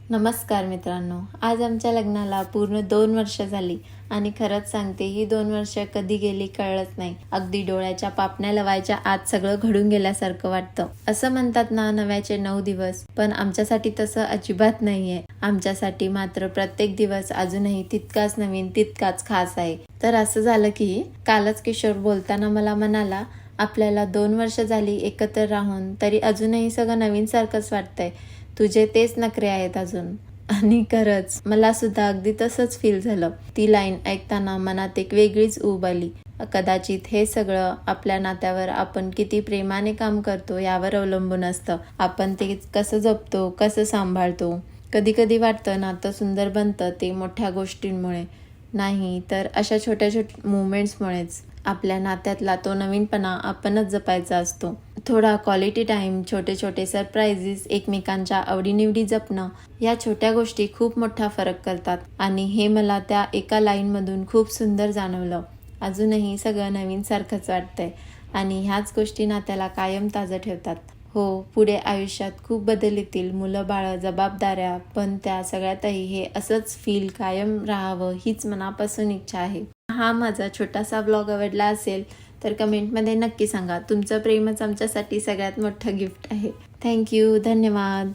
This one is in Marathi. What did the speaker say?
नमस्कार मित्रांनो, आज आमच्या लग्नाला पूर्ण 2 वर्ष झाली आणि खरंच सांगते ही 2 वर्ष कधी गेली कळलंच नाही. अगदी डोळ्याच्या पापण्या लवायच्या आत सगळं घडून गेल्यासारखं वाटतं. असं म्हणतात ना, नव्याचे 9 दिवस, पण आमच्यासाठी तसं अजिबात नाहीये. आमच्यासाठी मात्र प्रत्येक दिवस अजूनही तितकाच नवीन, तितकाच खास आहे. तर असं झालं की कालच किशोर बोलताना मला म्हणाला, आपल्याला 2 वर्ष झाली एकत्र राहून तरी अजूनही सगळं नवीन सारखंच वाटतंय. तुझे तेच नखरे आहेत अजून. आणि खरंच मला सुद्धा अगदी तसंच फील झालं. ती लाईन ऐकताना मनात एक वेगळीच ऊब आली. कदाचित हे सगळं आपल्या नात्यावर आपण किती प्रेमाने काम करतो यावर अवलंबून असतं. आपण ते कसं जपतो, कसं सांभाळतो. कधी कधी वाटतं नातं सुंदर बनतं ते मोठ्या गोष्टींमुळे नाही, तर अशा छोट्या छोट्या मुवमेंट्समुळेच. आपल्या नात्यातला तो नवीनपणा आपणच जपायचा असतो. थोडा क्वालिटी टाईम, छोटे छोटे सरप्राइजेस, एकमेकांच्या आवडीनिवडी जपणं, या छोट्या गोष्टी खूप मोठा फरक करतात. आणि हे मला त्या एका लाईनमधून खूप सुंदर जाणवलं. अजूनही सगळं नवीन सारखंच वाटतंय आणि ह्याच गोष्टी नात्याला कायम ताजं ठेवतात. हो, पुढे आयुष्यात खूप बदल येतील, मुलं बाळं, जबाबदाऱ्या, पण त्या सगळ्यातही हे असंच फील कायम राहावं हीच मनापासून इच्छा आहे. हा माझा छोटासा ब्लॉग आवडला असेल तर कमेंटमध्ये नक्की सांगा. तुमचं प्रेमच आमच्यासाठी सगळ्यात मोठं गिफ्ट आहे. थँक्यू. धन्यवाद.